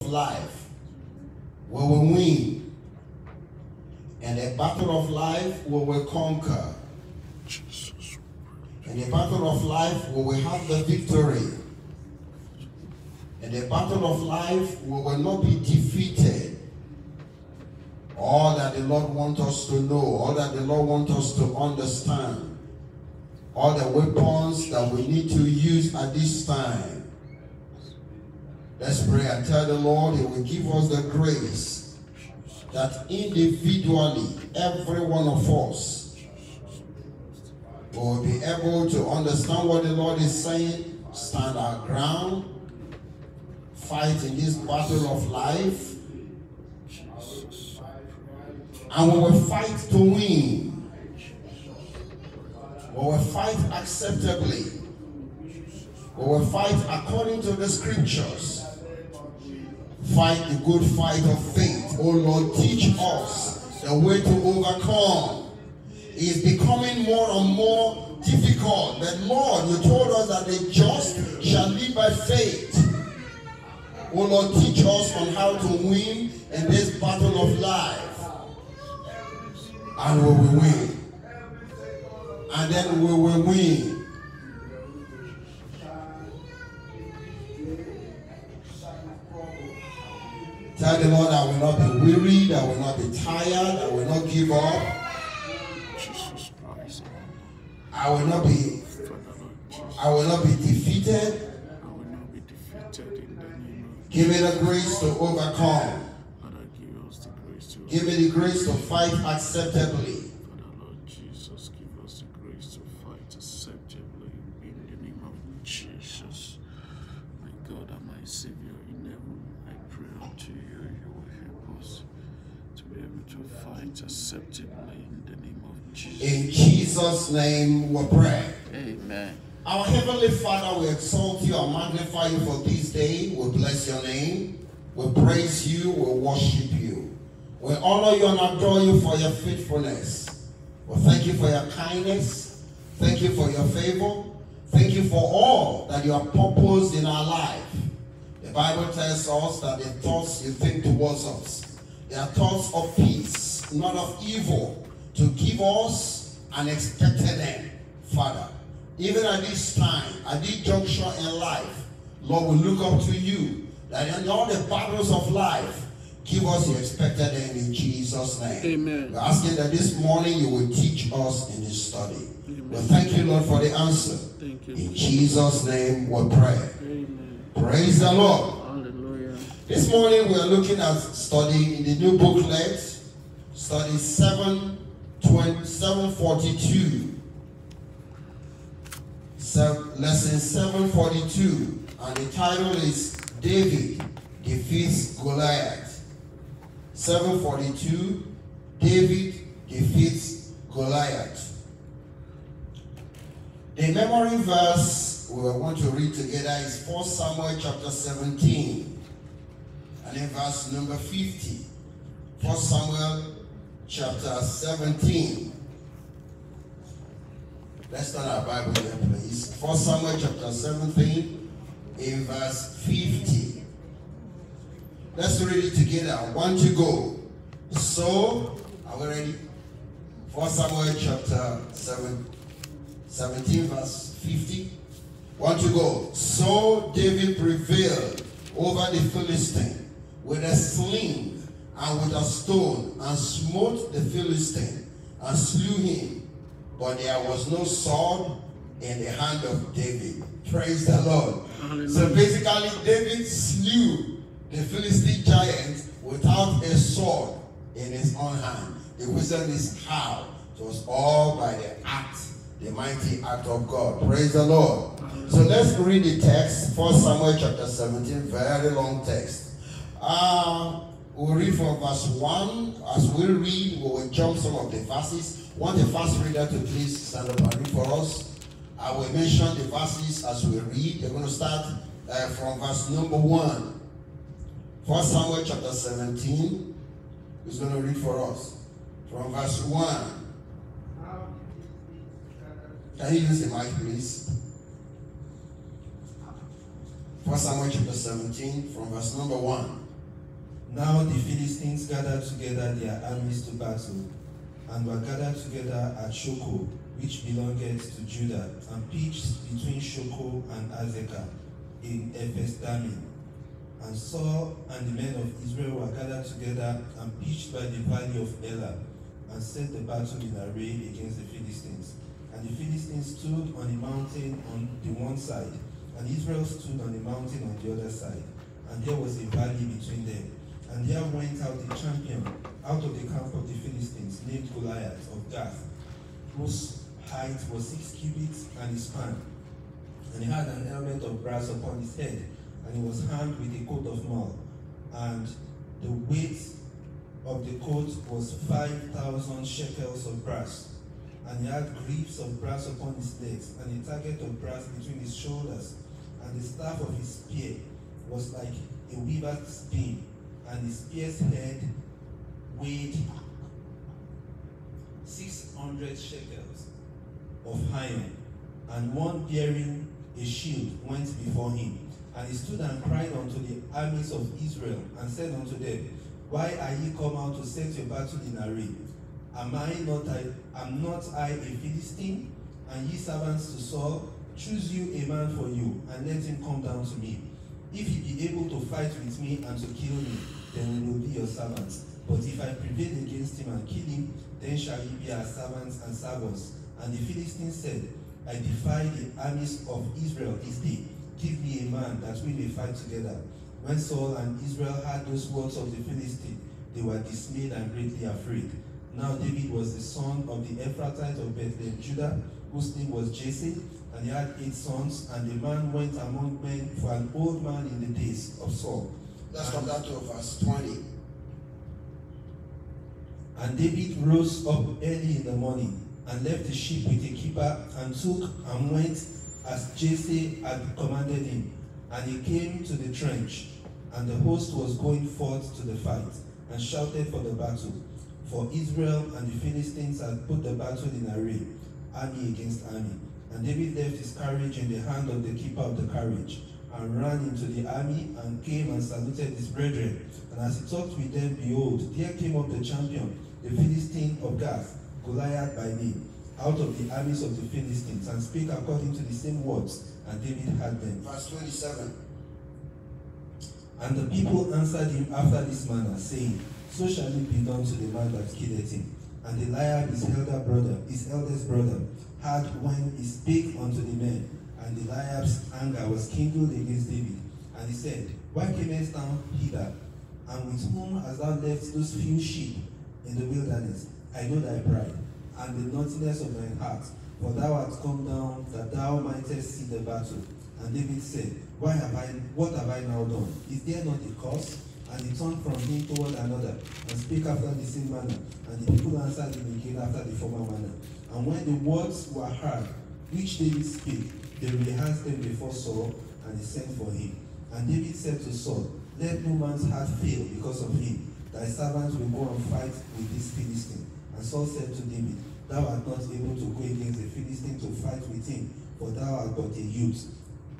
life, we will win. And the battle of life, we will conquer. In the battle of life, we will have the victory. In the battle of life, we will not be defeated. All that the Lord wants us to know, all that the Lord wants us to understand, all the weapons that we need to use at this time. Let's pray and tell the Lord He will give us the grace that individually, every one of us will be able to understand what the Lord is saying, stand our ground, fight in this battle of life, and we will fight to win. We will fight acceptably. We will fight according to the scriptures. Fight the good fight of faith. Oh Lord, teach us the way to overcome. It is becoming more and more difficult. But Lord, you told us that the just shall live by faith. Oh Lord, teach us on how to win in this battle of life. And we will win. And then we will win. Tell the Lord I will not be wearied, I will not be tired, I will not give up. I will not be defeated. Give me the grace to overcome. Give me the grace to fight acceptably. Father Lord Jesus, give us the grace to fight acceptably in the name of Jesus. My God and my Savior in heaven, I pray unto you, you will help us to be able to fight acceptably in the name of Jesus. In Jesus' name we pray. Amen. Our Heavenly Father, we exalt you and magnify you for this day. We bless your name. We praise you. We worship you. We honor you and adore you for your faithfulness. We thank you for your kindness. Thank you for your favor. Thank you for all that you have purposed in our life. The Bible tells us that the thoughts you think towards us, they are thoughts of peace, not of evil, to give us an expected end, Father. Even at this time, at this juncture in life, Lord, we look up to you, that in all the battles of life, give us the expected end in Jesus' name. Amen. We're asking that this morning you will teach us in this study. Amen. We thank you, Lord, for the answer. Thank you. In Jesus' name we pray. Amen. Praise the Lord. Hallelujah. This morning we are looking at study in the new booklet, study 742. Lesson 742. And the title is David Defeats Goliath. 742, David defeats Goliath. The memory verse we want to read together is 1 Samuel chapter 17 and then verse number 50. 1 Samuel chapter 17. Let's turn our Bible there, please. 1 Samuel chapter 17 in verse 50. Let's read it together. 1 to go. So, are we ready? 1 Samuel chapter 17 verse 50. 1 to go. So David prevailed over the Philistine with a sling and with a stone, and smote the Philistine and slew him. But there was no sword in the hand of David. Praise the Lord. Hallelujah. So basically, David slew the Philistine giant without a sword in his own hand. The question is how? It was all by the act, the mighty act of God. Praise the Lord. So let's read the text. 1 Samuel chapter 17, very long text. We'll read from verse 1. As we read, we will jump some of the verses. I want the first reader to please stand up and read for us. I will mention the verses as we read. We're going to start from verse number 1. 1 Samuel chapter 17 is going to read for us from verse 1. Can you use the mic, please? 1 Samuel chapter 17 from verse number 1. Now the Philistines gathered together their armies to battle, and were gathered together at Shoko, which belonged to Judah, and pitched between Shoko and Azekah in Ephes-dammim. And Saul and the men of Israel were gathered together and pitched by the valley of Elah, and set the battle in array against the Philistines. And the Philistines stood on a mountain on the one side, and Israel stood on a mountain on the other side, and there was a valley between them. And there went out a champion out of the camp of the Philistines, named Goliath of Gath, whose height was 6 cubits and a span. And he had an helmet of brass upon his head, and he was armed with a coat of mail. And the weight of the coat was 5,000 shekels of brass. And he had grips of brass upon his legs, and a target of brass between his shoulders. And the staff of his spear was like a weaver's spin, and his spear's head weighed 600 shekels of iron, and one bearing a shield went before him. And he stood and cried unto the armies of Israel, and said unto them, Why are ye come out to set your battle in array? Am not I a Philistine? And ye servants to Saul, choose you a man for you, and let him come down to me. If he be able to fight with me and to kill me, then we will be your servants. But if I prevail against him and kill him, then shall ye be our servants and serve us. And the Philistines said, I defy the armies of Israel this day. Give me a man that we may fight together. When Saul and Israel heard those words of the Philistine, they were dismayed and greatly afraid. Now David was the son of the Ephrathite of Bethlehem, Judah, whose name was Jesse, and he had 8 sons, and the man went among men for an old man in the days of Saul. Let's come down to verse 20. And David rose up early in the morning, and left the sheep with a keeper, and took and went as Jesse had commanded him. And he came to the trench, and the host was going forth to the fight, and shouted for the battle. For Israel and the Philistines had put the battle in array, army against army. And David left his carriage in the hand of the keeper of the carriage, and ran into the army, and came and saluted his brethren. And as he talked with them, behold, there came up the champion, the Philistine of Gath, Goliath by name, out of the armies of the Philistines, and spake according to the same words, and David heard them. Verse 27. And the people answered him after this manner, saying, So shall it be done to the man that killeth him. And Eliab, his eldest brother, heard when he spake unto the men, and Eliab's anger was kindled against David. And he said, Why camest thou hither? And with whom hast thou left those few sheep in the wilderness? I know thy pride, and the naughtiness of thine heart, for thou art come down that thou mightest see the battle. And David said, What have I now done? Is there not a cause? And he turned from him toward another, and spake after the same manner. And the people answered him again after the former manner. And when the words were heard, which David spake, they rehearsed them before Saul, and he sent for him. And David said to Saul, Let no man's heart fail because of him. Thy servant will go and fight with this Philistine. And Saul said to David, Thou art not able to go against the Philistine to fight with him, for thou art but a youth,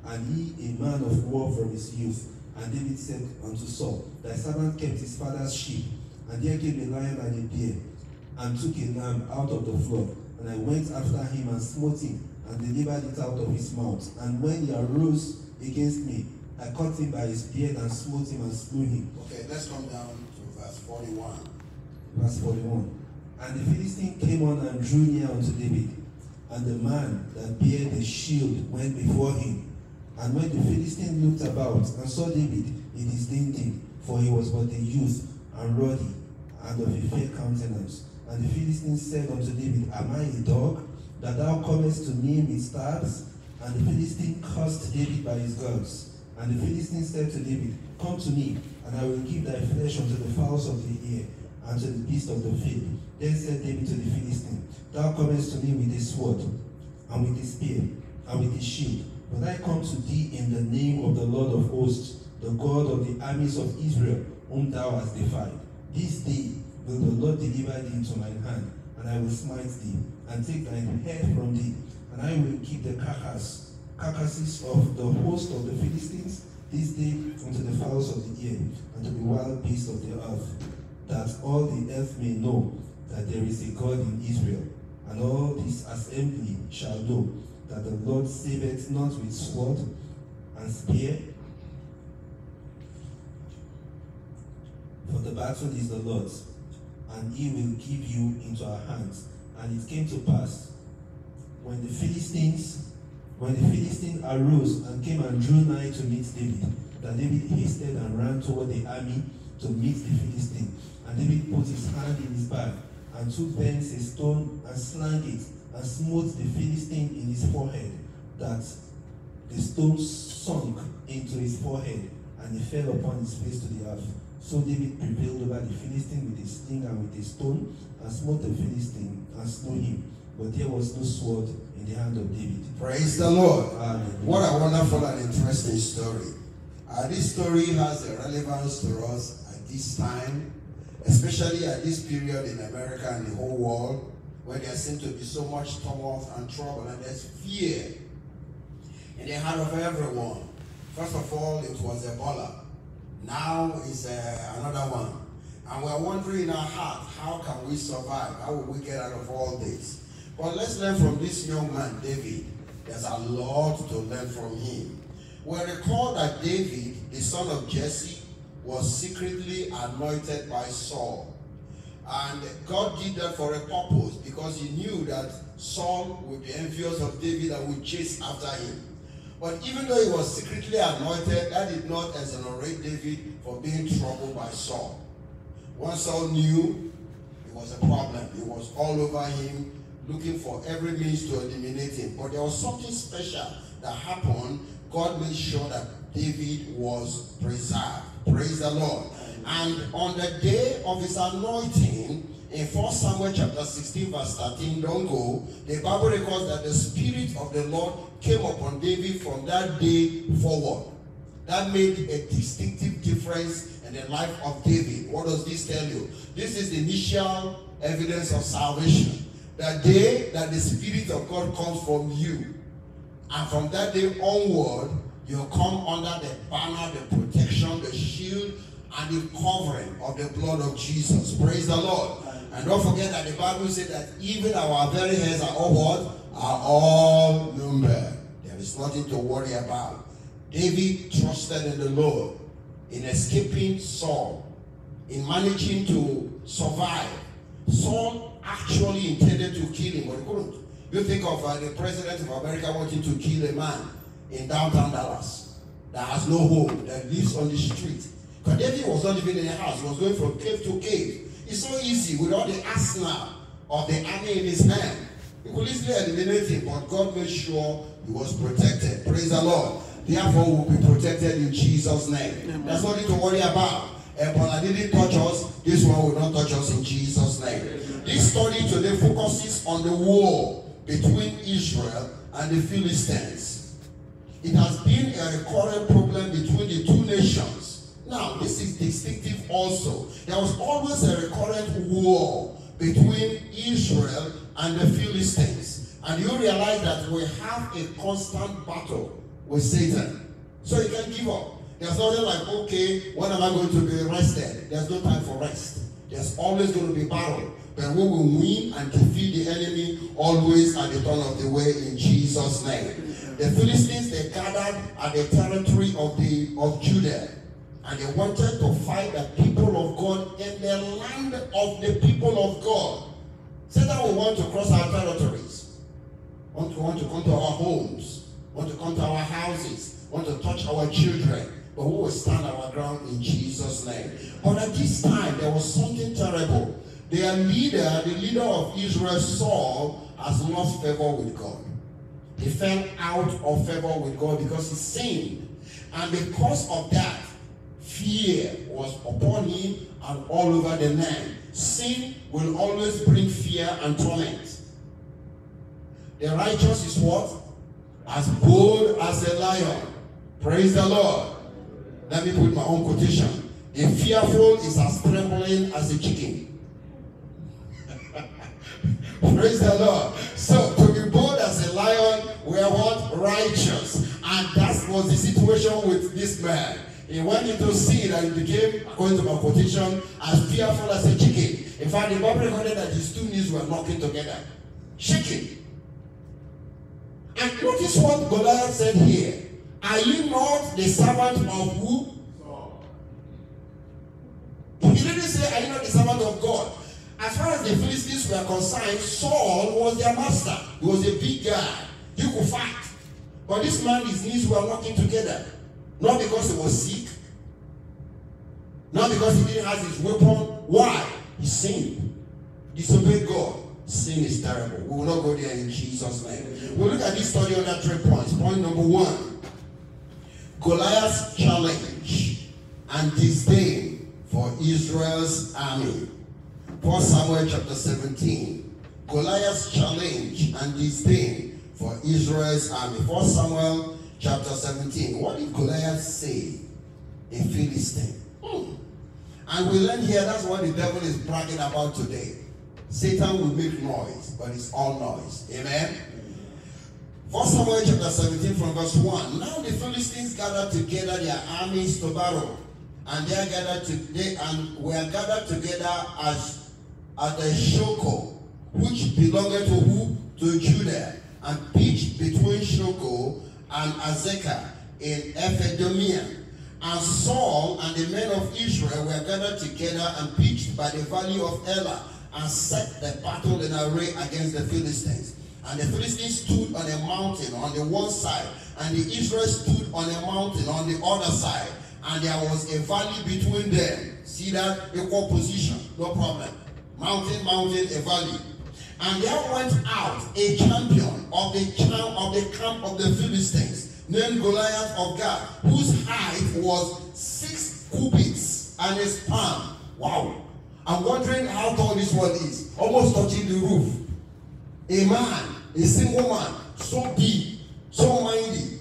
and he a man of war from his youth. And David said unto Saul, Thy servant kept his father's sheep, and there came a lion and a bear, and took a lamb out of the flock. And I went after him and smote him, and delivered it out of his mouth. And when he arose against me, I caught him by his beard and smote him and slew him. Okay, let's come down to verse 41. Verse 41. And the Philistine came on and drew near unto David, and the man that bare the shield went before him. And when the Philistine looked about and saw David, he disdained him, for he was but a youth, and ruddy, and of a fair countenance. And the Philistine said unto David, Am I a dog, that thou comest to me with staves? And the Philistine cursed David by his gods. And the Philistine said to David, Come to me, and I will give thy flesh unto the fowls of the air, and to the beasts of the field. Then said David to the Philistine, Thou comest to me with a sword, and with a spear, and with a shield. But I come to thee in the name of the Lord of hosts, the God of the armies of Israel, whom thou hast defied. This day will the Lord deliver thee into mine hand, and I will smite thee, and take thine head from thee, and I will keep the carcasses of the host of the Philistines, this day unto the fowls of the air, and to the wild beasts of the earth, that all the earth may know that there is a God in Israel. And all this assembly shall know that the Lord saveth not with sword and spear, for the battle is the Lord's, and he will give you into our hands. And it came to pass, when the Philistines arose and came and drew nigh to meet David, that David hasted and ran toward the army to meet the Philistine. And David put his hand in his bag, and took thence a stone, and slang it, and smote the Philistine in his forehead, that the stone sunk into his forehead, and he fell upon his face to the earth. So David prevailed over the Philistine with a sling and with a stone, and smote the Philistine, and slew him. But there was no sword in the hand of David. Praise the Lord. Amen. What a wonderful and interesting story. This story has a relevance to us at this time, especially at this period in America and the whole world, where there seems to be so much turmoil and trouble, and there's fear in the heart of everyone. First of all, it was Ebola. Now it's another one. And we're wondering in our heart, how can we survive? How will we get out of all this? But let's learn from this young man, David. There's a lot to learn from him. We recall that David, the son of Jesse, was secretly anointed by Saul. And God did that for a purpose, because he knew that Saul would be envious of David and would chase after him. But even though he was secretly anointed, that did not exonerate David for being troubled by Saul. Once Saul knew, it was a problem. He was all over him, looking for every means to eliminate him. But there was something special that happened. God made sure that David was preserved. Praise the Lord. And on the day of his anointing, in 1 Samuel chapter 16 verse 13, don't go, the Bible records that the Spirit of the Lord came upon David from that day forward. That made a distinctive difference in the life of David. What does this tell you? This is the initial evidence of salvation. The day that the Spirit of God comes from you, and from that day onward, you come under the banner, the protection, the shield, and the covering of the blood of Jesus. Praise the Lord. And don't forget that the Bible says that even our very hairs are all what? Are all numbered. There is nothing to worry about. David trusted in the Lord in escaping Saul, in managing to survive. Saul actually intended to kill him, but he couldn't. You think of the president of America wanting to kill a man in downtown Dallas that has no home, that lives on the street. Because David was not living in a house. He was going from cave to cave. It's so easy with all the arsenal of the army in his hand. He could easily eliminate him, but God made sure he was protected. Praise the Lord. Therefore, we'll be protected in Jesus' name. Amen. There's nothing to worry about. Ebola didn't touch us. This one will not touch us in Jesus' name. Amen. This study today focuses on the war between Israel and the Philistines. It has been a recurrent problem between the two nations. Now, this is distinctive also. There was always a recurrent war between Israel and the Philistines. And you realize that we have a constant battle with Satan. So you can't give up. There's nothing like, okay, when am I going to be rested? There's no time for rest. There's always going to be battle. But we will win and defeat the enemy always at the turn of the way in Jesus' name. The Philistines, they gathered at the territory of Judah. And they wanted to fight the people of God in the land of the people of God. Satan will want to cross our territories. Want to come to our homes. Want to come to our houses. Want to touch our children. But we will stand our ground in Jesus' name. But at this time, there was something terrible. Their leader, the leader of Israel, Saul, has lost favor with God. He fell out of favor with God because he sinned. And because of that, fear was upon him and all over the land. Sin will always bring fear and torment. The righteous is what? As bold as a lion. Praise the Lord. Let me put my own quotation. The fearful is as trembling as a chicken. Praise the Lord. So to be bold as a lion, we are what? Righteous. And that was the situation with this man. He went into sin and he became, according to my quotation, as fearful as a chicken. In fact, the Bible recorded that his two knees were knocking together, shaking. And notice what Goliath said here. Are you not the servant of who? He didn't say, are you not the servant of God? As far as the Philistines were concerned, Saul was their master. He was a big guy. He could fight. But this man, his knees were knocking together. Not because he was sick. Not because he didn't have his weapon. Why? He sinned. Disobeyed God. Sin is terrible. We will not go there in Jesus' name. We'll look at this study under 3 points. Point number 1. Goliath's challenge and disdain for Israel's army. 1 Samuel chapter 17. Goliath's challenge and disdain for Israel's army. 1 Samuel chapter 17. What did Goliath say? A Philistine. And we learn here that's what the devil is bragging about today. Satan will make noise, but it's all noise. Amen? 1 Samuel chapter 17 from verse 1. Now the Philistines gathered together their armies to battle. And were gathered together at the Shoko, which belonged to who? To Judah, and pitched between Shoko and Azekah in Ephedomia. And Saul and the men of Israel were gathered together and pitched by the valley of Elah, and set the battle in array against the Philistines. And the Philistines stood on a mountain on the one side, and the Israelites stood on a mountain on the other side. And there was a valley between them. See that? Equal position. No problem. Mountain, a valley. And there went out a champion of the camp of the Philistines, named Goliath of Gath, whose height was 6 cubits and a span. Wow. I'm wondering how tall this one is. Almost touching the roof. A man, a single man, so big, so mighty.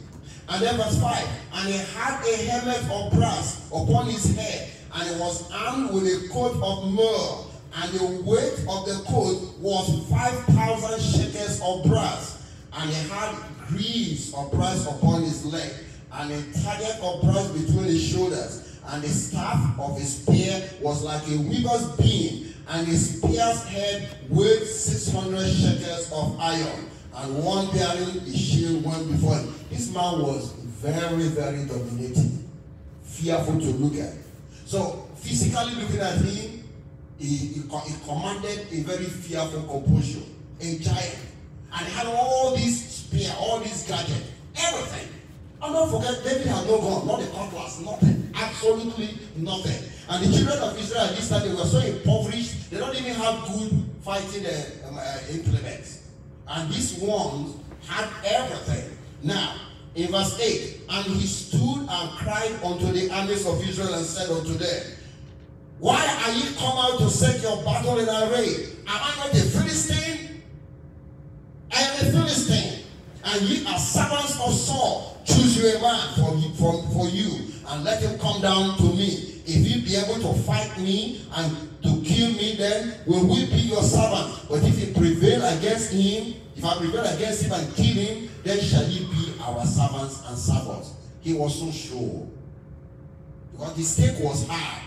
And then verse 5. And he had a helmet of brass upon his head, and he was armed with a coat of myrrh. And the weight of the coat was 5,000 shekels of brass. And he had greaves of brass upon his leg, and a target of brass between his shoulders. And the staff of his spear was like a weaver's beam, and his spear's head weighed 600 shekels of iron. And one bearing a shield went before him. This man was very, very dominating, fearful to look at. So, physically looking at him, he commanded a very fearful composure, a giant. And he had all this spear, all this gadget, everything. And don't forget, David had no gun, not a cutlass, nothing. Absolutely nothing. And the children of Israel at this time, they were so impoverished, they don't even have good fighting implements. And these ones had everything. Now, in verse 8, and he stood and cried unto the armies of Israel and said unto them, why are ye come out to set your battle in array? Am I not a Philistine? I am a Philistine, and ye are servants of Saul. Choose you a man for you, and let him come down to me. If he be able to fight me and to kill me, then will we be your servants. But if he prevail against him, if I prevail against him and kill him, then shall he be our servants and servants. He was so sure, because the stake was high.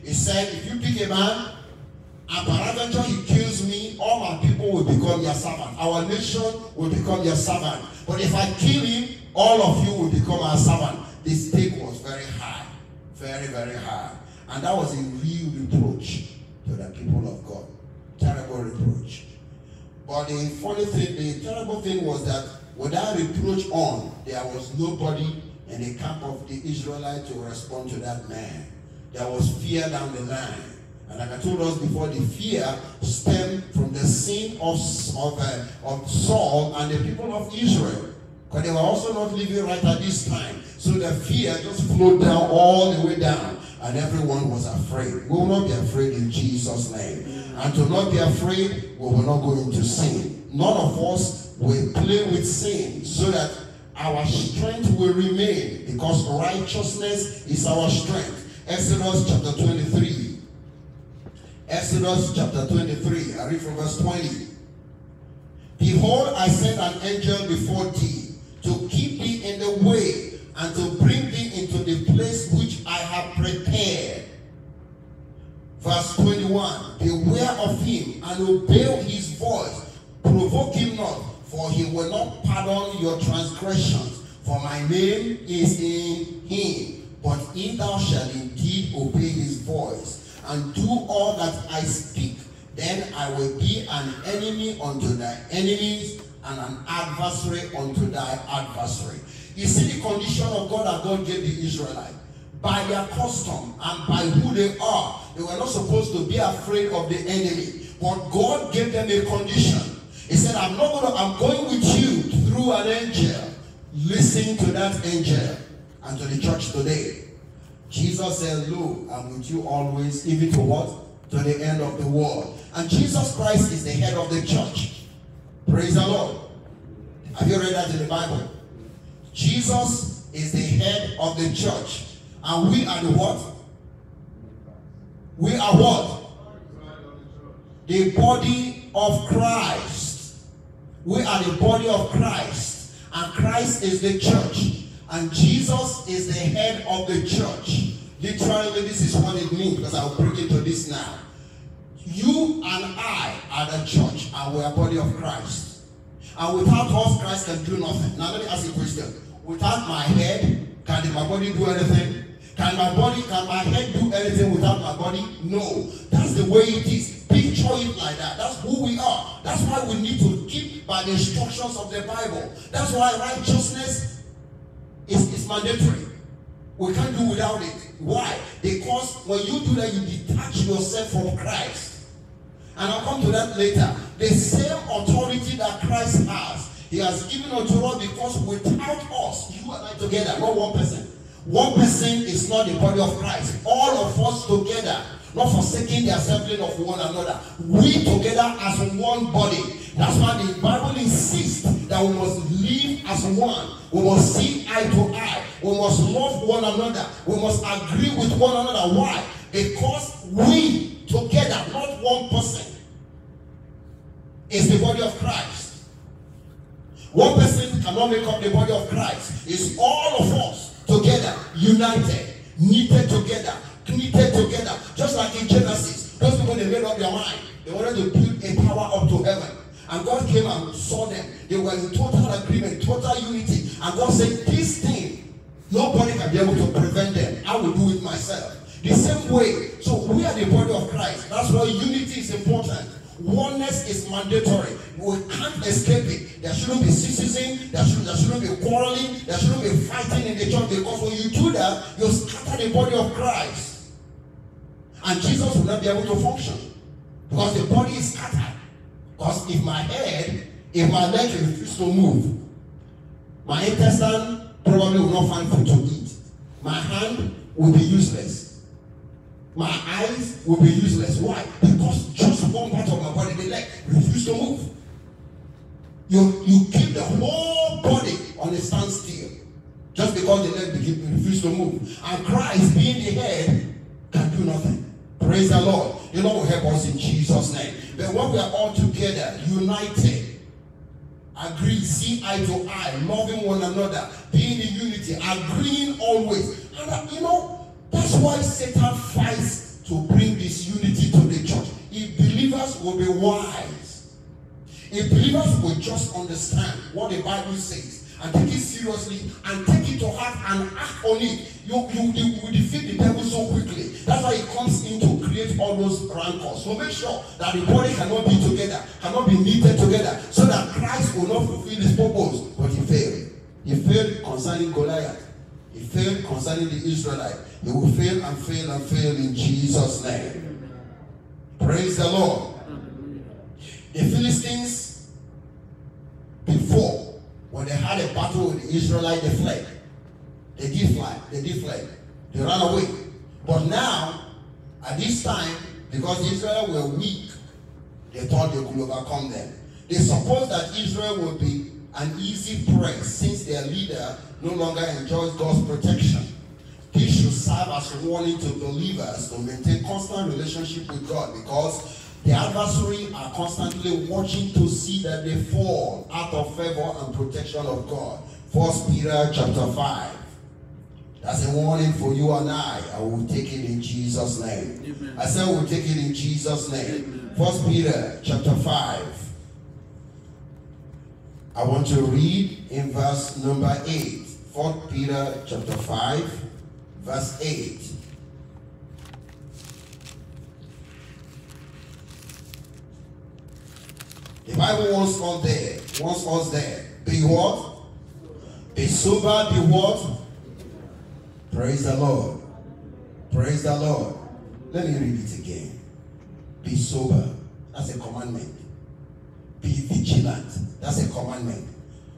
He said, if you pick a man, and peradventure he kills me, all my people will become your servant. Our nation will become your servant. But if I kill him, all of you will become our servant. The stake was very high. Very, very high. And that was a real reproach to the people of God. Terrible reproach. But the funny thing, the terrible thing was that without reproach on, there was nobody in the camp of the Israelites to respond to that man. There was fear down the line. And like I told us before, the fear stemmed from the sin of Saul and the people of Israel. Because they were also not living right at this time. So the fear just flowed down all the way down. And everyone was afraid. We will not be afraid in Jesus' name. And to not be afraid, we will not go into sin. None of us will play with sin so that our strength will remain. Because righteousness is our strength. Exodus chapter 23. Exodus chapter 23. I read from verse 20. Behold, I send an angel before thee to keep thee in the the way, and to bring thee into the place which I have prepared. Verse 21, beware of him and obey his voice. Provoke him not, for he will not pardon your transgressions. For my name is in him. But if thou shalt indeed obey his voice, and do all that I speak, then I will be an enemy unto thy enemies, and an adversary unto thy adversary. You see the condition of God that God gave the Israelites. By their custom and by who they are, they were not supposed to be afraid of the enemy. But God gave them a condition. He said, I'm going with you through an angel. Listen to that angel. And to the church today, Jesus said, lo, I'm with you always, even to what? To the end of the world. And Jesus Christ is the head of the church. Praise the Lord. Have you read that in the Bible? Jesus is the head of the church. And we are the what? We are what? The body of Christ. We are the body of Christ. And Christ is the church. And Jesus is the head of the church. Literally, this is what it means, because I'll bring it to this now. You and I are the church, and we are the body of Christ. And without us, Christ can do nothing. Now let me ask you a question. Without my head, can my body do anything? Can my head do anything without my body? No. That's the way it is. Picture it like that. That's who we are. That's why we need to keep by the instructions of the Bible. That's why righteousness is mandatory. We can't do without it. Why? Because when you do that, you detach yourself from Christ. And I'll come to that later. The same authority that Christ has, he has given unto us, because without us, you and I together, not one person. One person is not the body of Christ. All of us together, not forsaking the assembling of one another. We together as one body. That's why the Bible insists that we must live as one. We must see eye to eye. We must love one another. We must agree with one another. Why? Because we together, not one person, is the body of Christ. One person cannot make up the body of Christ. It's all of us together, united, knitted together, just like in Genesis. Those people, they made up their mind. They wanted to build a tower up to heaven. And God came and saw them. They were in total agreement, total unity. And God said, this thing, nobody can be able to prevent them. I will do it myself. The same way. So we are the body of Christ. That's why unity is important. Oneness is mandatory. We can't escape it. There shouldn't be schism. There shouldn't be quarreling. There shouldn't be fighting in the church, because when you do that, you scatter the body of Christ. And Jesus will not be able to function, because the body is scattered. Because if my leg refuses to move, my intestine probably will not find food to eat. My hand will be useless. My eyes will be useless. Why? Because just one part of my body, the leg, refuses to move. You keep the whole body on a standstill just because the leg refuses to move. And Christ, being the head, can do nothing. Praise the Lord. The Lord will help us in Jesus' name. But when we are all together, united, agree, see eye to eye, loving one another, being in unity, agreeing always. And that's why Satan fights to bring this unity to the church. If believers will be wise, if believers will just understand what the Bible says and take it seriously and take it to heart and act on it, you will defeat the devil so quickly. That's why he comes in to create all those rancors. So make sure that the body cannot be together, cannot be knitted together, so that Christ will not fulfill his purpose. But he failed. He failed concerning Goliath. He failed concerning the Israelites. He will fail and fail and fail in Jesus' name. Praise the Lord. The Philistines, before, when they had a battle with the Israelites, they fled. They did fly. They did flee. They ran away. But now, at this time, because Israel were weak, they thought they could overcome them. They supposed that Israel would be an easy prey, since their leader no longer enjoys God's protection. This should serve as a warning to believers to maintain constant relationship with God, because the adversary are constantly watching to see that they fall out of favor and protection of God. 1 Peter chapter 5. That's a warning for you and I. I will take it in Jesus' name. Amen. I said we'll take it in Jesus' name. 1 Peter chapter 5. I want to read in verse number 8. 1 Peter chapter 5, verse 8. The Bible wants us there. Be what? Be sober, be what? Praise the Lord. Praise the Lord. Let me read it again. Be sober. That's a commandment. Be vigilant. That's a commandment.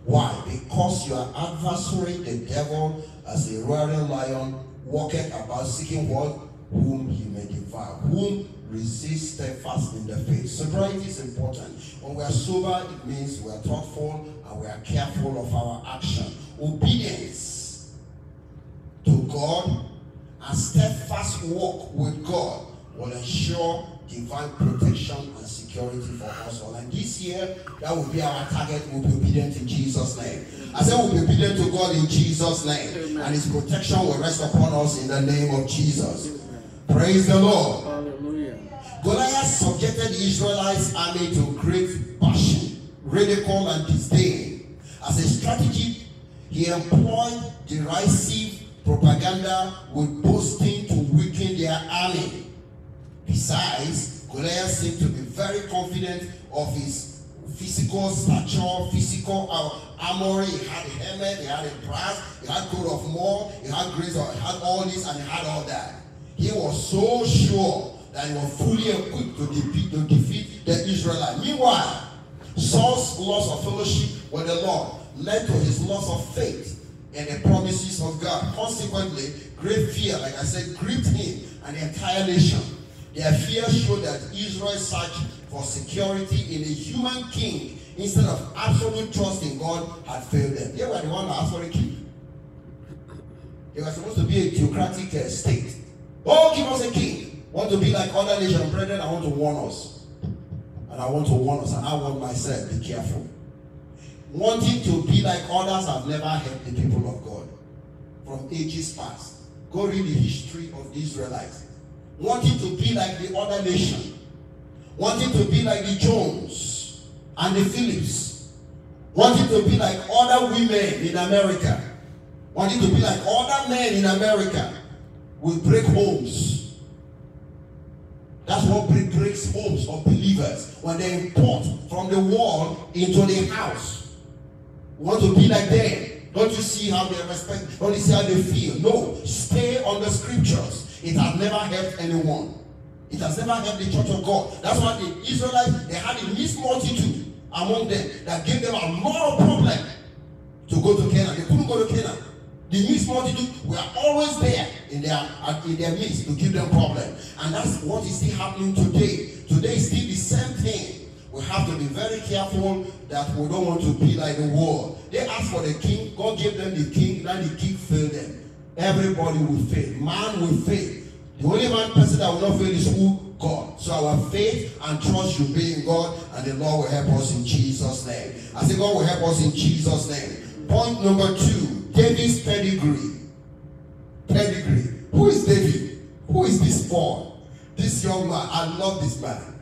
Why? Because your adversary, the devil, as a roaring lion, walketh about seeking what? Whom he may devour. Whom resist steadfast in the faith. Sobriety is important. When we are sober, it means we are thoughtful and we are careful of our action. Obedience to God and steadfast walk with God will ensure divine protection and security for us all. And this year, that will be our target. We'll be obedient in Jesus' name. I said we'll be obedient to God in Jesus' name. Amen. And his protection will rest upon us in the name of Jesus. Amen. Praise the Lord. Hallelujah. Goliath subjected the Israelites' army to great passion, ridicule, and disdain. As a strategy, he employed derisive propaganda with boasting to weaken their army. Besides, Goliath seemed to be very confident of his physical stature, physical armor. He had a helmet, he had a brass, he had coat of maul, he had grace, he had all this, and he had all that. He was so sure that he was fully equipped to defeat the Israelites. Meanwhile, Saul's loss of fellowship with the Lord led to his loss of faith in the promises of God. Consequently, great fear, like I said, gripped him and the entire nation. Their fear showed that Israel searched for security in a human king instead of absolute trust in God had failed them. They were the one that asked for a king. They were supposed to be a theocratic state. Oh, give us a king. Want to be like other nations, brethren? I want to warn us. And I want to warn us, and I warn myself, be careful. Wanting to be like others have never helped the people of God from ages past. Go read the history of the Israelites. Wanting to be like the other nation, wanting to be like the Jones and the Phillips, wanting to be like other women in America, wanting to be like other men in America, will break homes. That's what breaks homes of believers when they import from the world into the house. We want to be like them. Don't you see how they respect? Don't you see how they feel? No, stay on the scriptures. It has never helped anyone. It has never helped the church of God. That's why the Israelites, they had a mixed multitude among them that gave them a lot of problem to go to Canaan. They couldn't go to Canaan. The mixed multitude were always there in their midst to give them problem. And that's what is still happening today. Today is still the same thing. We have to be very careful that we don't want to be like the world. They asked for the king. God gave them the king. Now the king failed them. Everybody will fail. Man will fail. The only one person that will not fail is who? God. So our faith and trust should be in God, and the Lord will help us in Jesus' name. I say God will help us in Jesus' name. Point number 2, David's pedigree. Pedigree. Who is David? Who is this boy? This young man. I love this man.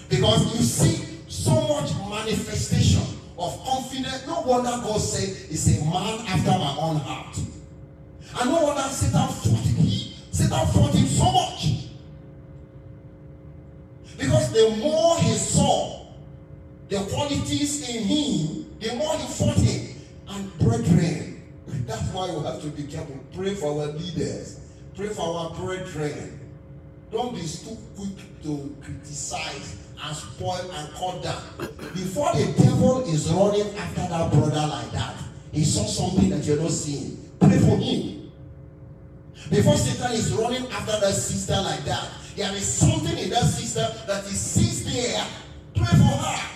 Because you see so much manifestation of confidence. No wonder God said he's a man after my own heart. And no wonder Satan fought him so much. Because the more he saw the qualities in him, the more he fought him. And brethren, that's why we have to be careful. Pray for our leaders. Pray for our brethren. Don't be too quick to criticize and spoil and cut down. Before the devil is running after that brother like that, he saw something that you're not seeing. Pray for him. Before Satan is running after that sister like that, there is something in that sister that he sees there. Pray for her.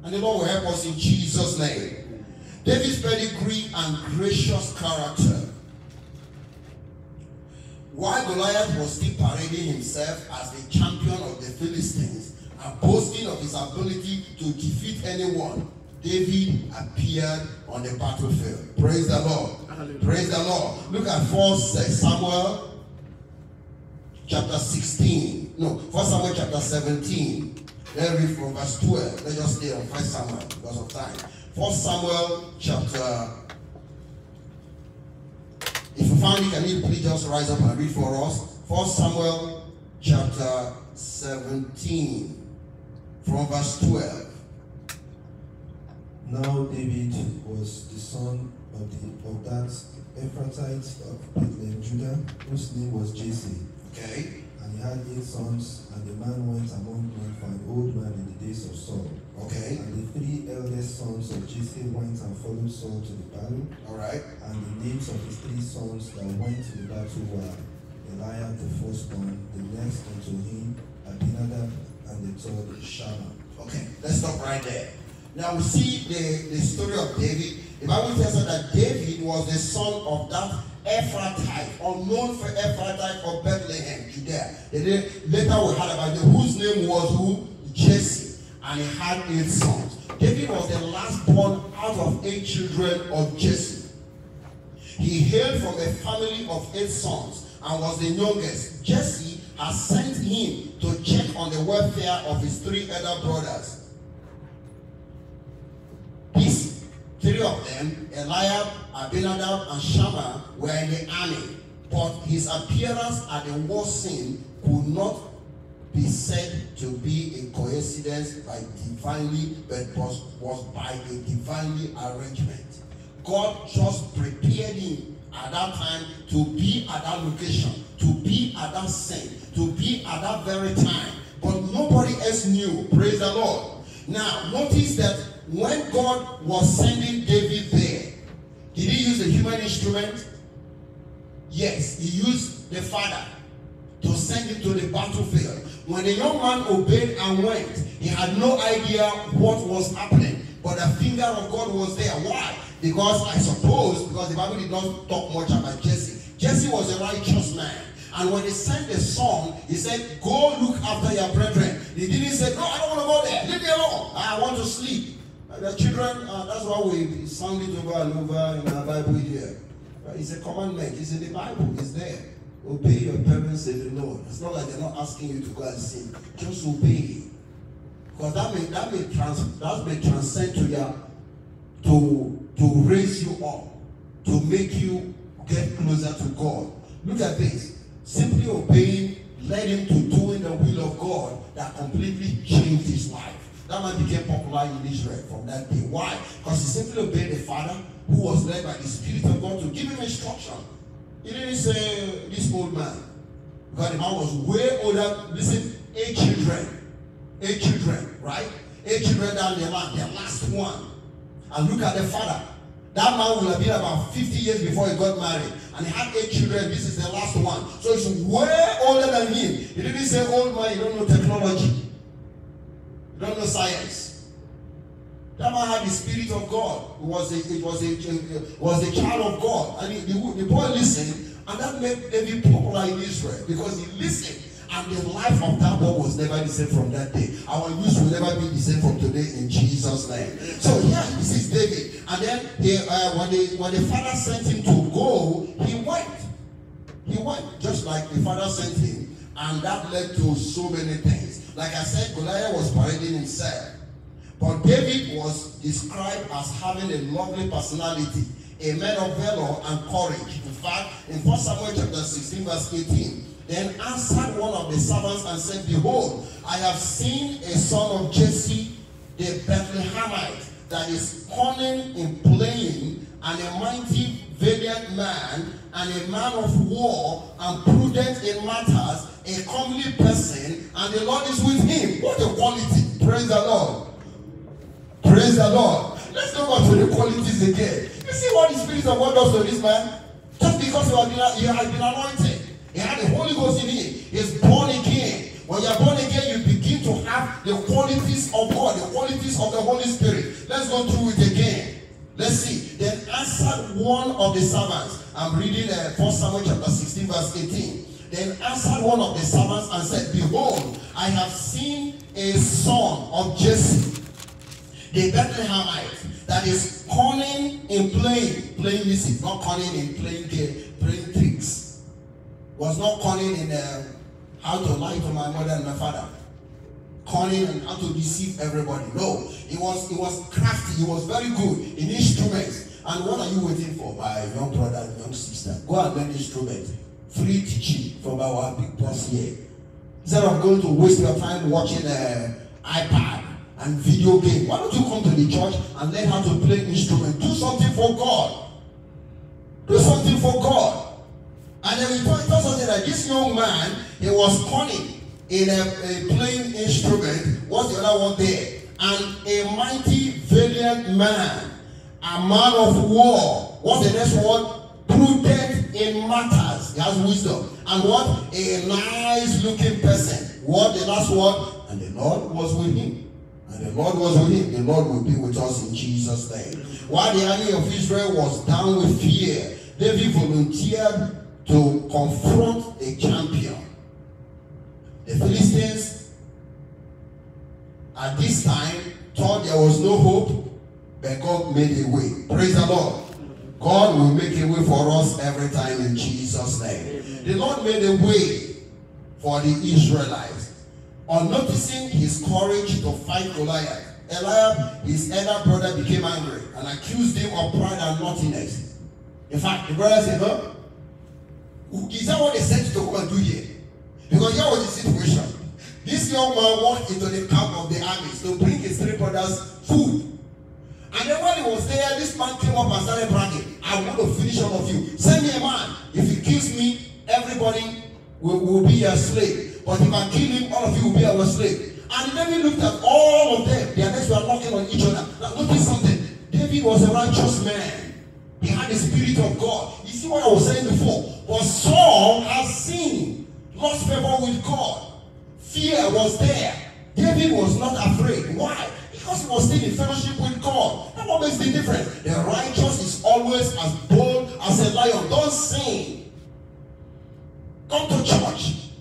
And the Lord will help us in Jesus' name. David's pedigree and gracious character. While Goliath was still parading himself as the champion of the Philistines and boasting of his ability to defeat anyone, David appeared on the battlefield. Praise the Lord. Hallelujah. Praise the Lord. Look at 1 Samuel chapter 16. No, 1 Samuel chapter 17. Let's read from verse 12. Let's just stay on 1 Samuel because of time. 1 Samuel chapter... If you find it, can you please just rise up and read for us? 1 Samuel chapter 17 from verse 12. Now David was the son of that Ephrathite of Bethlehem, Judah, whose name was Jesse. Okay. And he had 8 sons, and the man went among them for an old man in the days of Saul. Okay. And the 3 eldest sons of Jesse went and followed Saul to the battle. All right. And the names of his 3 sons that went to the battle were Eliab the firstborn, the next unto him Abinadab, and the third Shammah. Okay, let's stop right there. Now we see the story of David. The Bible tells us that David was the son of that Ephrathite, unknown for Ephrathite of Bethlehem, Judea. Later we heard about him, whose name was who? Jesse. And he had 8 sons. David was the last born out of 8 children of Jesse. He hailed from a family of 8 sons and was the youngest. Jesse had sent him to check on the welfare of his 3 elder brothers. These 3 of them, Eliab, Abinadab, and Shammah, were in the army. But his appearance at the war scene could not be said to be a coincidence but was by a divinely arrangement. God just prepared him at that time to be at that location, to be at that scene, to be at that very time. But nobody else knew. Praise the Lord. Now, notice that when God was sending David there, did he use a human instrument? Yes, he used the father to send him to the battlefield. When the young man obeyed and went, he had no idea what was happening. But the finger of God was there. Why? Because the Bible did not talk much about Jesse. Jesse was a righteous man. And when he sent the son, he said, go look after your brethren. He didn't say, no, I don't want to go there. Leave me alone. I want to sleep. The children, that's why we sound it over and over in our Bible here. It's a commandment. It's in the Bible. It's there. Obey your parents in the Lord. It's not like they're not asking you to go and sin. Just obey. Because that may transcend to raise you up, to make you get closer to God. Look at this. Simply obeying led him to doing the will of God that completely changed his life. That man became popular in Israel from that day. Why? Because he simply obeyed the father who was led by the Spirit of God to give him instruction. He didn't say this old man. Because the man was way older. Listen, 8 children. 8 children, right? 8 children down the line, the last one. And look at the father. That man would have been about 50 years before he got married. And he had 8 children. This is the last one. So he's way older than him. He didn't say, old man, you don't know technology. You don't know science. That man had the Spirit of God. It was a child of God. And the boy listened. And that made David popular in Israel. Because he listened. And the life of that boy was never the same from that day. Our youth will never be the same from today in Jesus' name. So here, this is David. And then when the father sent him to go, he went. He went just like the father sent him. And that led to so many things. Like I said, Goliath was parading himself. But David was described as having a lovely personality, a man of valor and courage. In fact, in 1 Samuel chapter 16, verse 18, then answered one of the servants and said, behold, I have seen a son of Jesse the Bethlehemite that is cunning in playing, and a mighty valiant man, and a man of war, and prudent in matters, a comely person, and the Lord is with him. What a quality. Praise the Lord. Praise the Lord. Let's go back to the qualities again. You see what the Spirit of God does to this man? Just because he has been anointed. He had the Holy Ghost in him. He's born again. When you're born again, you begin to have the qualities of God, the qualities of the Holy Spirit. Let's go through it again. Let's see. Then answered one of the servants. I'm reading 1 Samuel chapter 16, verse 18. Then answered one of the servants and said, behold, I have seen a son of Jesse The Bethlehemite that is cunning in playing music, not cunning in playing tricks. Was not cunning in how to lie to my mother and my father. Cunning and how to deceive everybody. No, he was crafty. He was very good in instruments. And what are you waiting for, my young brother and young sister? Go and learn instruments. Free teaching from our big boss here. Instead of going to waste your time watching iPad and video game, why don't you come to the church and learn how to play instrument? Do something for God. Do something for God. And then we told something that this young man, he was cunning in a playing instrument. What's the other one there? And a mighty, valiant man, a man of war. What's the next word? Prudent in matters. He has wisdom. And what? A nice looking person. What? The last word? And the Lord was with him. And the Lord was with him. The Lord will be with us in Jesus' name. While the army of Israel was down with fear, David volunteered to confront a champion. The Philistines at this time thought there was no hope, but God made a way. Praise the Lord. God will make a way for us every time in Jesus' name. Amen. The Lord made a way for the Israelites. On noticing his courage to fight Goliath, Eliab, his elder brother, became angry and accused him of pride and naughtiness. In fact, the brother said, huh? Is that what they sent you to come and do here? Because here was the situation. This young man walked into the camp of the armies to bring his three brothers food. And then when he was there, this man came up and started bragging. I want to finish all of you. Send me a man. If he kills me, everybody will be a slave. But if I kill him, all of you will be our slave. And then he looked at all of them. Their necks were knocking on each other. Now notice something. David was a righteous man. He had the Spirit of God. You see what I was saying before? But Saul has sinned, lost favor with God. Fear was there. David was not afraid. Why? Because he was still in fellowship with God. That's what makes the difference. The righteous is always as bold as a lion. Don't sin. Come to church.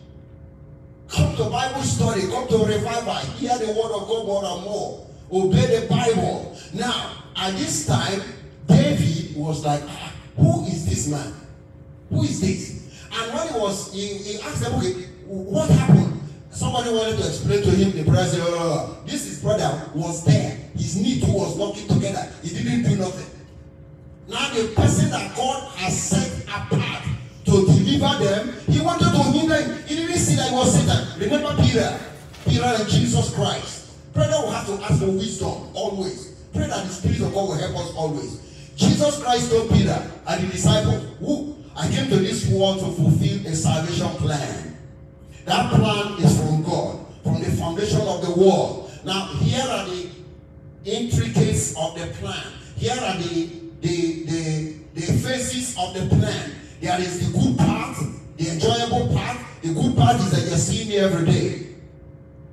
Come to Bible study. Come to revival. Hear the word of God more and more. Obey the Bible. Now, at this time, David was like, who is this man? Who is this? And when he asked them, okay, what happened? Somebody wanted to explain to him. The brother said, this his brother was there. His knee too was knocking together. He didn't do nothing. Now the person that God has set apart to deliver them, he wanted to hinder him. He didn't see that he was Satan. Remember Peter and Jesus Christ. Brother will have to ask for wisdom always. Pray that the Spirit of God will help us always. Jesus Christ told Peter and the disciples, I came to this world to fulfill a salvation plan. That plan is from God, from the foundation of the world. Now, here are the intricacies of the plan. Here are the phases of the plan. There is the good part, the enjoyable part. The good part is that you're seeing me every day.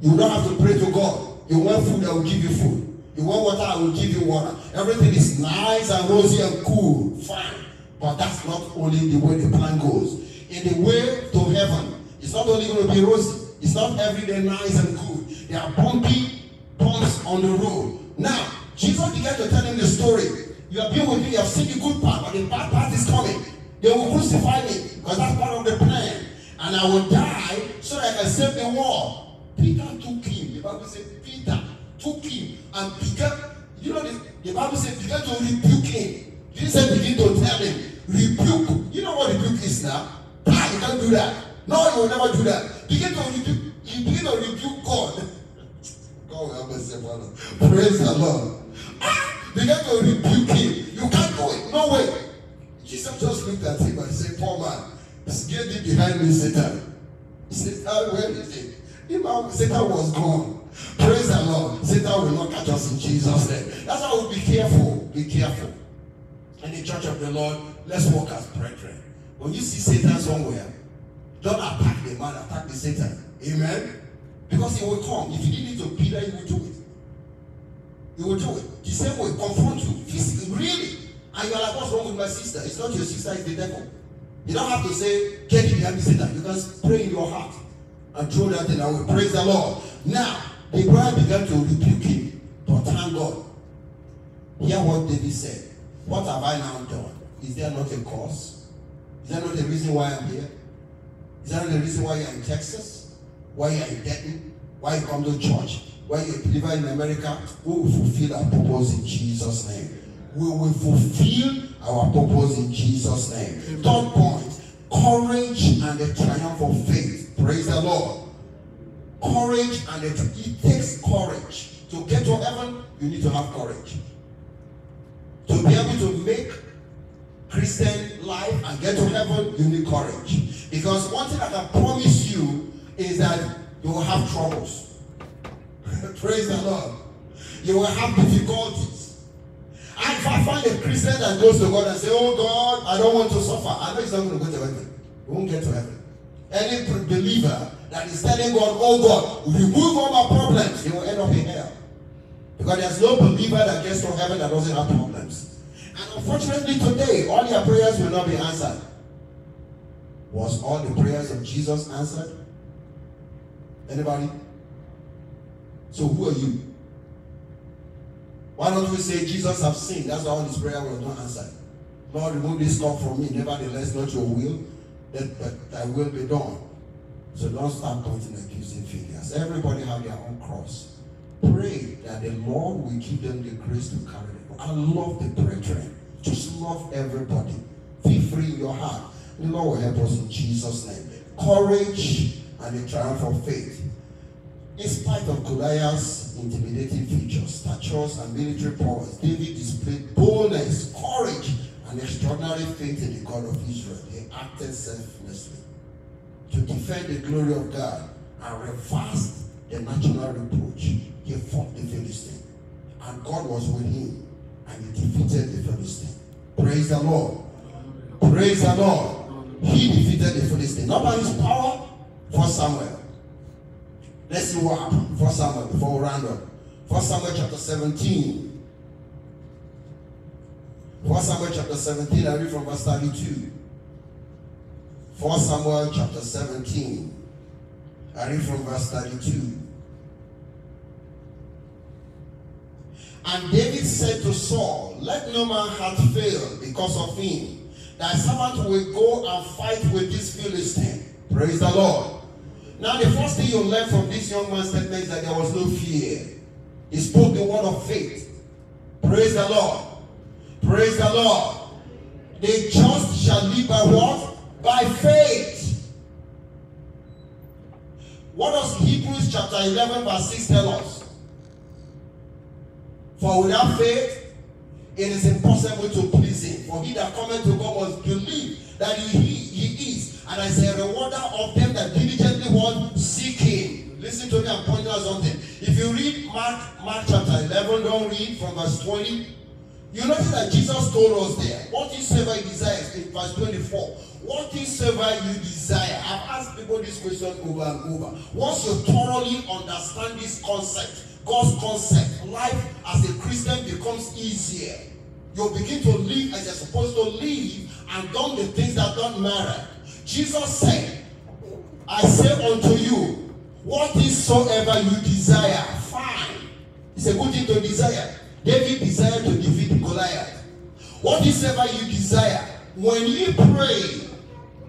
You don't have to pray to God. You want food, I will give you food. You want water, I will give you water. Everything is nice and rosy and cool, fine. But that's not only the way the plan goes. In the way to heaven, it's not only going to be rosy. It's not every day nice and good. There are bumpy bumps on the road. Now, Jesus began to tell him the story. You have been with me, you have seen the good part, but the bad part is coming. They will crucify me because that's part of the plan. And I will die so that I can save the world. Peter took him. The Bible says Peter took him and began, the Bible says began to rebuke him. He didn't say begin to tell him. Rebuke. You know what rebuke is now? You can't do that. No, you will never do that. Begin to rebuke. You begin to rebuke God. God will help us, Father. Praise the Lord. Begin to rebuke him. You can't do it. No way. Jesus just looked at him and said, poor man, get thee behind me, Satan. He said, where is it? Satan was gone. Praise the Lord. Satan will not catch us in Jesus' name. That's why we'll be careful. Be careful. In the church of the Lord, let's walk as brethren. When you see Satan somewhere, don't attack the man, attack the Satan. Amen? Because he will come. If you did it to Peter, he will do it. He will do it. The same way, confront you. Physically, really. And you're like, what's wrong with my sister? It's not your sister, it's the devil. You don't have to say, get it behind me, Satan. You can pray in your heart and throw that thing away. Praise the Lord. Now, the brother began to rebuke him. But thank God. Hear what David said. What have I now done? Is there not a cause? Is that not the reason why I'm here? Is that not the reason why you're in Texas? Why you're in Denton? Why you come to church? Why you're a believer in America? We will fulfill our purpose in Jesus' name. We will fulfill our purpose in Jesus' name. Amen. Third point, courage and the triumph of faith. Praise the Lord. Courage and it takes courage. To get to heaven, you need to have courage. To be able to make Christian life and get to heaven, you need courage. Because one thing I can promise you is that you will have troubles. Praise the Lord. You will have difficulties. And if I find a Christian that goes to God and say, oh God, I don't want to suffer, I know he's not going to go to heaven. He won't get to heaven. Any believer that is telling God, oh God, remove all my problems, he will end up in hell. Because there's no believer that gets to heaven that doesn't have problems. And unfortunately today, all your prayers will not be answered. Was all the prayers of Jesus answered? Anybody? So who are you? Why don't we say Jesus have sinned? That's why all his prayer was not answered. Lord, remove this cup from me. Nevertheless, not your will, but thy will be done. So don't start pointing accusing fingers. Everybody have their own cross. Pray that the Lord will give them the grace to carry it. I love the brethren. Just love everybody. Feel free in your heart. The Lord will help us in Jesus' name. Courage and the triumph of faith. In spite of Goliath's intimidating features, statures, and military powers, David displayed boldness, courage, and extraordinary faith in the God of Israel. He acted selflessly to defend the glory of God and reverse the national reproach. He fought the Philistine, and God was with him, and he defeated the Philistine. Praise the Lord. Praise the Lord. He defeated the Philistine, not by his power. 1 Samuel. Let's see what happened. 1 Samuel, before we round up. 1 Samuel chapter 17. 1 Samuel chapter 17, I read from verse 32. 1 Samuel chapter 17. I read from verse 32. And David said to Saul, let no man heart fail because of him. Thy servant will go and fight with this Philistine. Praise the Lord. Now the first thing you learn from this young man's statement is that there was no fear. He spoke the word of faith. Praise the Lord. Praise the Lord. The just shall live by what? By faith. What does Hebrews chapter 11 verse 6 tell us? For without faith, it is impossible to please him. For he that cometh to God must believe that he is, and is a rewarder of them that diligently want seek him. Listen to me, I'm pointing out something. If you read Mark chapter 11, don't read from verse 20. You notice that Jesus told us there, whatsoever you desire, in verse 24, whatsoever you desire. I've asked people this question over and over. Once you thoroughly understand this concept, God's concept, life as a Christian becomes easier. You begin to live as you're supposed to live and do the things that don't matter. Jesus said, I say unto you, whatsoever you desire, fine. It's a good thing to desire. David desired to defeat Goliath. Whatsoever you desire, when you pray,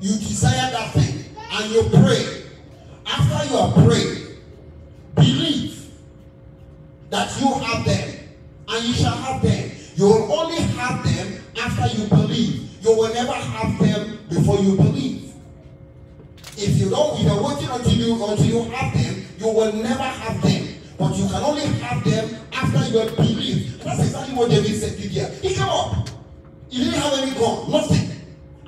you desire that thing and you pray. After you are praying, believe that you have them and you shall have them. You will only have them after you believe. You will never have them before you believe. If you're waiting until you have them, you will never have them. But you can only have them after you believe. That's exactly what David said here. He came up. He didn't have any gun, nothing.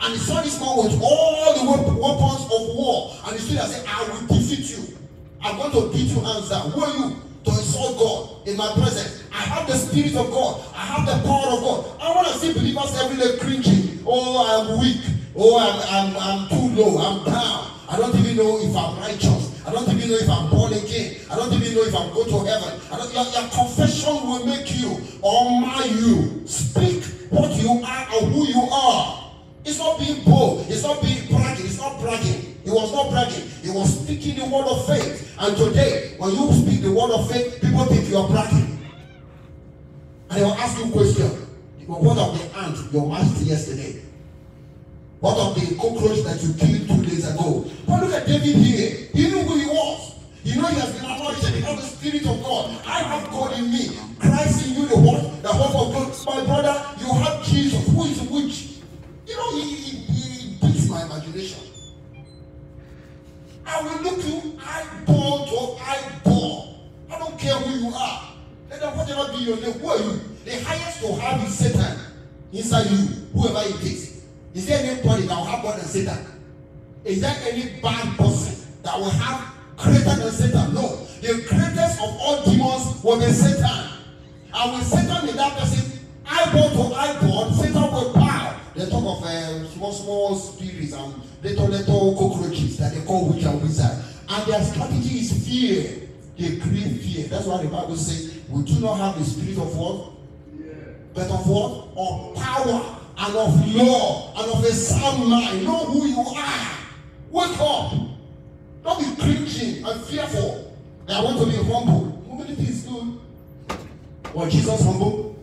And he saw this man with all the weapons of war. And he stood and said, I will defeat you. I'm going to beat you hands down. Who are you? To insult God in my presence. I have the Spirit of God. I have the power of God. I want to see believers every day cringing. Oh, I'm weak. Oh, I'm too low. I'm down. I don't even know if I'm righteous. I don't even know if I'm born again. I don't even know if I'm going to heaven. Your confession will make you or mar you. Speak what you are and who you are. It's not being bold. It's not being bragging. It's not bragging. He was not bragging. He was speaking the word of faith. And today, when you speak the word of faith, people think you are bragging. And they will ask you a question. What of the ant you mashed yesterday? What of the cockroach that you killed 2 days ago? But look at David here. He knew who he was. He knew he has been anointed because the Spirit of God. I have God in me. Christ in you, the what? The hope of God. My brother, you have Jesus. Who is which? You know, he beats my imagination. I will look you eyeball to eyeball. I don't care who you are. Let them whatever be your name. Who are you? The highest to have is Satan inside you, whoever it is. Is there anybody that will have more than Satan? Is there any bad person that will have greater than Satan? No. The greatest of all demons will be Satan. And with Satan in that person, eyeball to eyeball, Satan will bow. They talk of small spirits and little cockroaches that they call witch and wizard. And their strategy is fear. They create fear. That's why the Bible says we do not have the spirit of what? But of what? Of power and of law and of a sound mind. Know who you are. Wake up. Don't be cringing and fearful. I want to be humble. Humility is good. Was Jesus humble?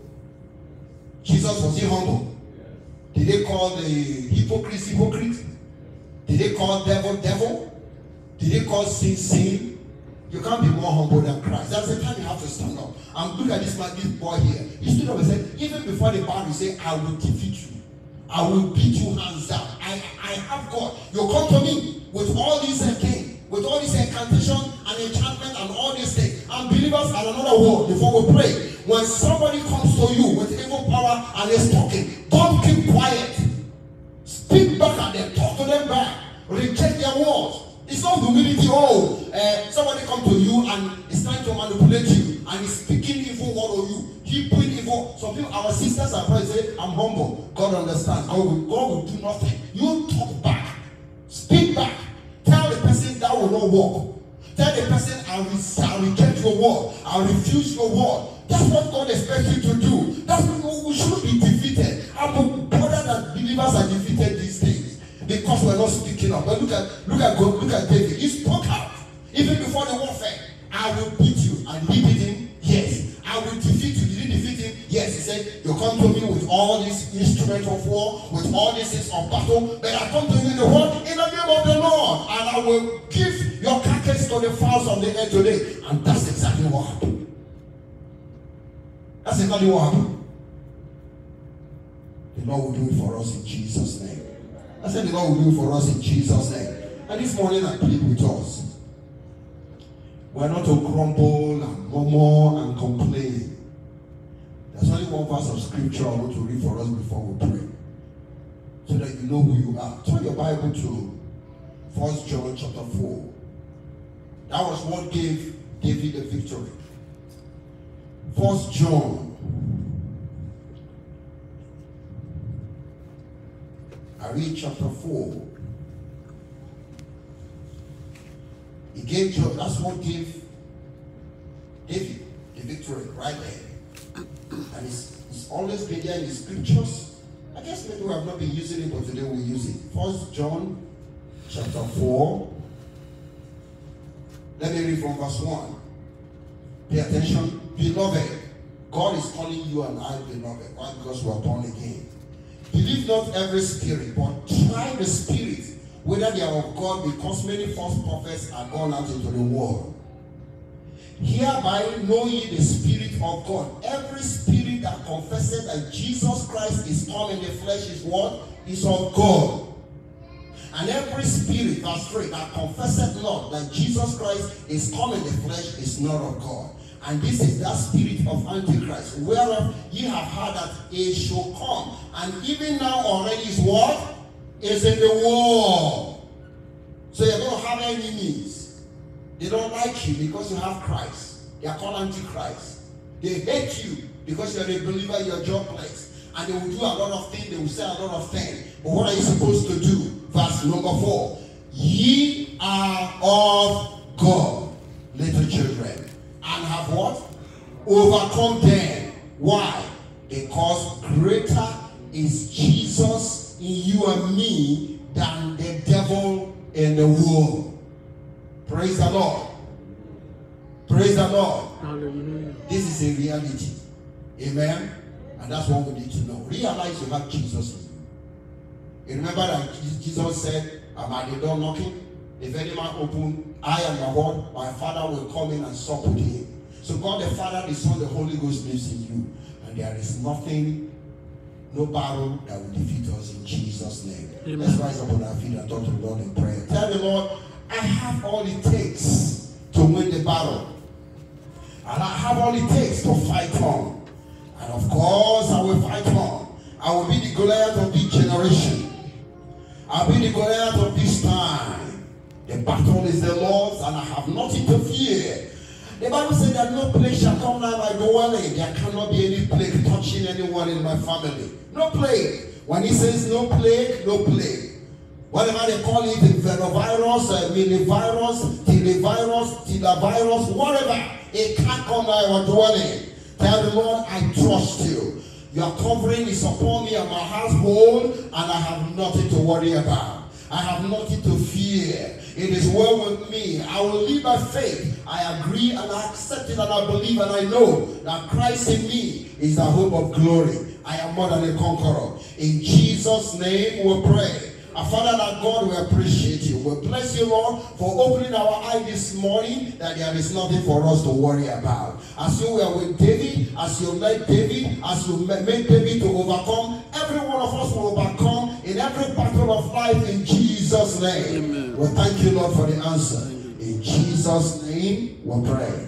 Jesus, was he humble? Did they call the hypocrites hypocrite? Did they call devil devil? Did they call sin sin? You can't be more humble than Christ. That's the time you have to stand up. And look at this man, this boy here. He stood up and said, even before the battle, he said, I will defeat you. I will beat you hands down. I have God. You come to me with all these things, with all this incantation and enchantment and all these things. And believers are another word before we pray. When somebody comes to you with evil power and is talking, don't keep quiet. Speak back at them. Talk to them back. Reject their words. It's not humility. Somebody come to you and is trying to manipulate you and is speaking evil word on you. He put evil. Some people, our sisters are probably say, I'm humble. God understands. God will do nothing. You talk back. Speak back. Tell the person that will not walk. Tell the person, I reject your word. I refuse your word. That's what God expects you to do. That's what we should be defeated. I'm bothered that believers are defeated these days because we're not speaking up. But look at God, look at David. He spoke out even before the warfare. I will beat you. And did he beat him? Yes. I will defeat you. Did he defeat him? Yes. He said, you come to me with all these instruments of war, with all these things of battle, but I come to you in the word in the name of the Lord, and I will give your carcass to the fowls of the air today. And that's exactly what happened. That's exactly what happened. The Lord will do it for us in Jesus' name. I said the Lord will do it for us in Jesus' name. And this morning I plead with us. We're not to grumble and murmur and complain. There's only one verse of scripture I want to read for us before we pray, so that you know who you are. Turn your Bible to 1 John chapter 4. That was what gave David the victory. 1 John. I read chapter 4. He gave John, that's what gave David the victory right there. And it's always been there in the scriptures. I guess maybe we have not been using it, but today we'll use it. 1 John chapter 4. Let me read from verse 1. Pay attention. Beloved, God is calling you and I beloved. Why? Because we are born again. Believe not every spirit, but try the spirit, whether they are of God, because many false prophets are gone out into the world. Hereby know ye the Spirit of God. Every spirit that confesses that Jesus Christ is come in the flesh is what? Is of God. And every spirit, verse 3, that confesseth not that Jesus Christ is come in the flesh is not of God. And this is that spirit of Antichrist, whereof ye have heard that it shall come. And even now already is what? Is in the world. So you're going to have enemies. They don't like you because you have Christ. They are called Antichrist. They hate you because you're a believer in your job place. And they will do a lot of things. They will say a lot of things. But what are you supposed to do? Verse number 4. Ye are of God, little children, and have what? Overcome them. Why? Because greater is Jesus in you and me than the devil in the world. Praise the Lord. Praise the Lord. Hallelujah. This is a reality. Amen? And that's what we need to know. Realize you have Jesus in you. You remember that Jesus said, I'm at the door knocking. If any man open, I am the Lord, my Father will come in and sup with him. So God the Father, the Son, the Holy Ghost lives in you. And there is nothing, no battle that will defeat us in Jesus' name. Amen. Let's rise up on our feet and talk to the Lord in prayer. Tell the Lord, I have all it takes to win the battle. And I have all it takes to fight on. And of course, I will fight on. I will be the Goliath of this generation. I'll be the Goliath of this time. The battle is the Lord's, and I have nothing to fear. The Bible says that no plague shall come nigh my dwelling. There cannot be any plague touching anyone in my family. No plague. When he says no plague, no plague. Whatever they call it, verovirus, minivirus, tilavirus, whatever, it can't come nigh our dwelling. Tell the Lord, I trust you. Your covering is upon me and my household, and I have nothing to worry about. I have nothing to fear. It is well with me. I will live by faith. I agree and I accept it and I believe and I know that Christ in me is the hope of glory. I am more than a conqueror. In Jesus' name we pray. Our Father, our God, we appreciate you. We bless you, Lord, for opening our eye this morning that there is nothing for us to worry about. As you were with David, as you led David, as you made David to overcome, every one of us will overcome in every battle of life in Jesus' name. Amen. We thank you, Lord, for the answer. In Jesus' name we pray.